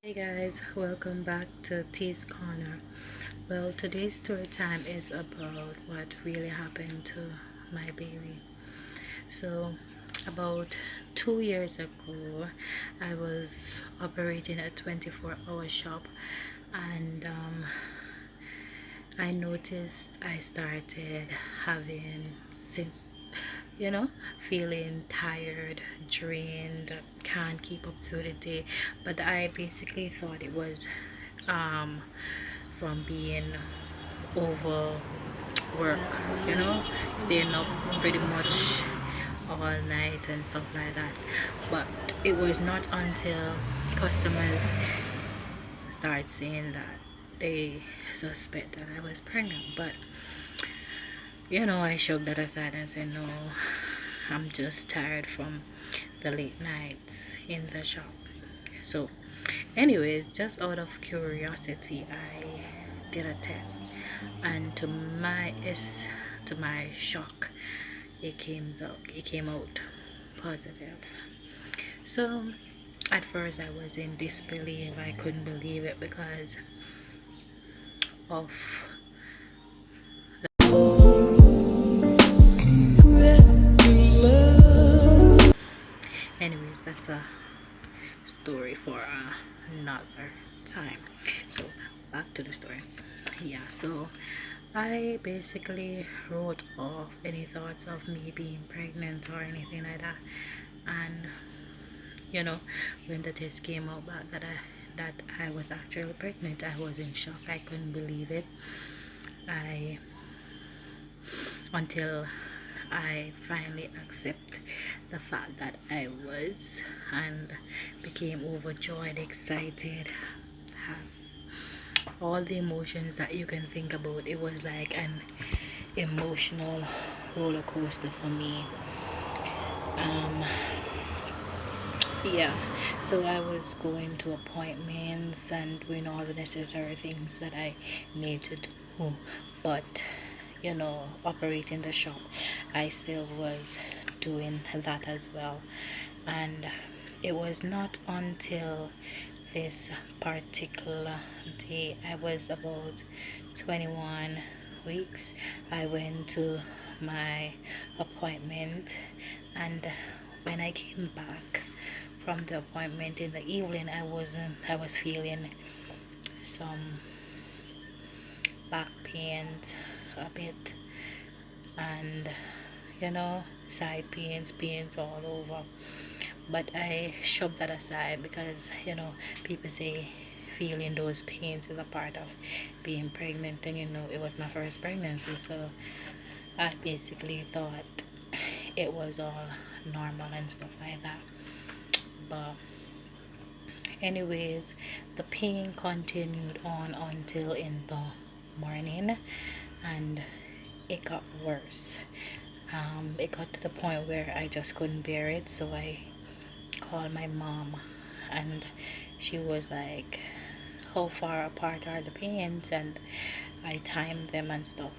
Hey guys, welcome back to T's Corner. Well, today's story time is about what really happened to my baby. So, about 2 years ago, I was operating a 24-hour shop, and I noticed I started having since feeling tired, drained, can't keep up through the day. But I basically thought it was um, from being overwork, staying up pretty much all night and stuff like that. But it was not until customers started saying that they suspect that I was pregnant. But I shook that aside and said, no, I'm just tired from the late nights in the shop. So, anyways, just out of curiosity, I did a test, and to my shock, it came out positive. So, at first, I was in disbelief. I couldn't believe it because of anyways, that's a story for another time. So back to the story. Yeah, so I basically wrote off any thoughts of me being pregnant or anything like that. And when the test came out that I was actually pregnant, I was in shock. I couldn't believe it. I until I finally accept the fact that I was, and became overjoyed, excited, all the emotions that you can think about. It was like an emotional roller coaster for me. Um, yeah, so I was going to appointments and doing all the necessary things that I need to do, but operating the shop, I still was doing that as well. And it was not until this particular day, I was about 21 weeks, I went to my appointment. And when I came back from the appointment in the evening, I was feeling some back pains a bit, and side pains all over. But I shoved that aside because people say feeling those pains is a part of being pregnant, and it was my first pregnancy, so I basically thought it was all normal and stuff like that. But anyways, the pain continued on until in the morning, and it got worse. It got to the point where I just couldn't bear it, so I called my mom, and she was like, how far apart are the pains? And I timed them and stuff,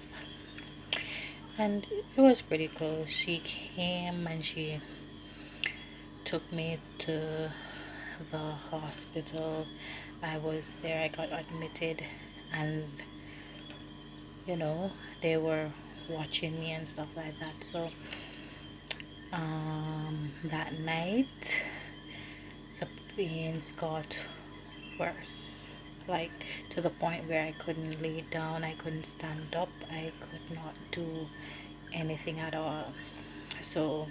and it was pretty close. She came and she took me to the hospital. I was there, I got admitted, and they were watching me and stuff like that. So that night the pains got worse, like to the point where I couldn't lay down, I couldn't stand up, I could not do anything at all. So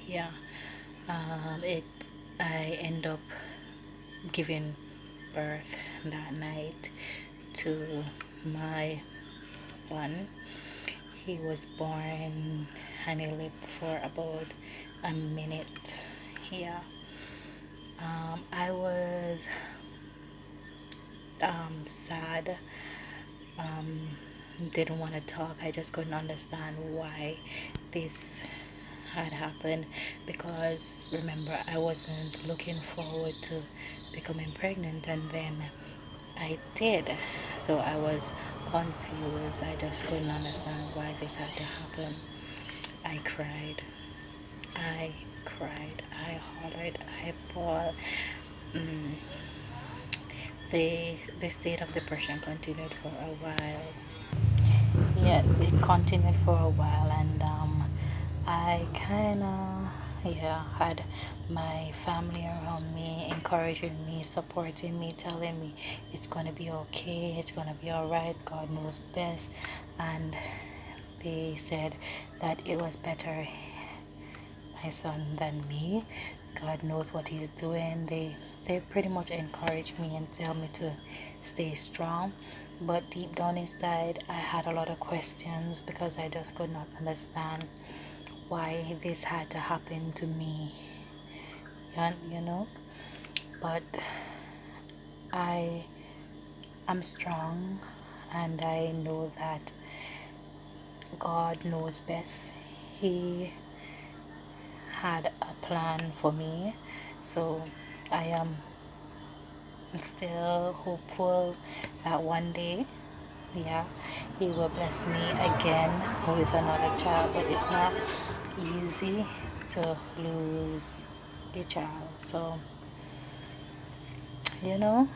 yeah, it I end up giving birth that night to my son. He was born and he lived for about a minute. Yeah. I was sad. Um, didn't want to talk. I just couldn't understand why this had happened, because remember, I wasn't looking forward to becoming pregnant, and then I did. So I was confused. I just couldn't understand why this had to happen. I cried. I cried. I hollered. I bawled. mm, the state of depression continued for a while. Yes, it continued for a while, and I kind of, yeah, had my family around me, encouraging me, supporting me, telling me it's gonna be okay, it's gonna be all right, God knows best. And they said that it was better my son than me. God knows what he's doing. They pretty much encourage me and tell me to stay strong. But deep down inside, I had a lot of questions because I just could not understand why this had to happen to me. You know, but I am strong, and I know that God knows best. He had a plan for me, so I am still hopeful that one day, yeah, he will bless me again with another child. But it's not easy to lose a child, so you know,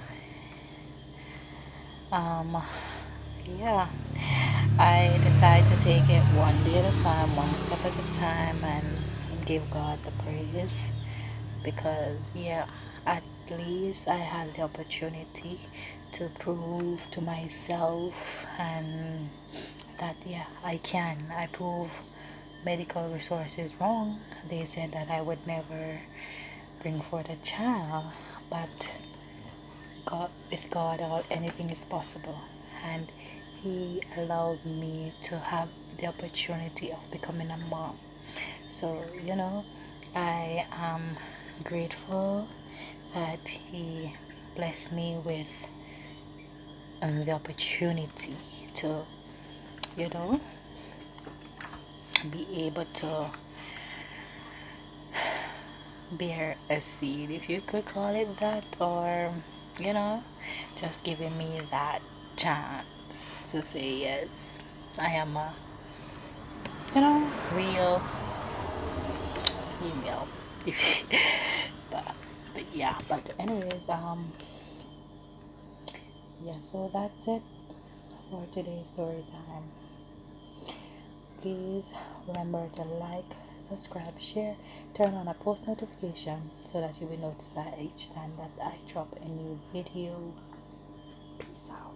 um yeah, I decide to take it one day at a time, one step at a time, and give God the praise, because yeah, at least I had the opportunity to prove to myself and that yeah, I prove medical resources wrong. They said that I would never bring forth a child, but God, with God, all anything is possible, and He allowed me to have the opportunity of becoming a mom. So you know, I am grateful that He blessed me with the opportunity to, you know, be able to bear a seed, if you could call it that, or you know, just giving me that chance to say yes, I am a, you know, real female. If but yeah, but anyways, yeah, so that's it for today's story time. Please remember to like, subscribe, share, turn on a post notification so that you'll be notified each time that I drop a new video. Peace out.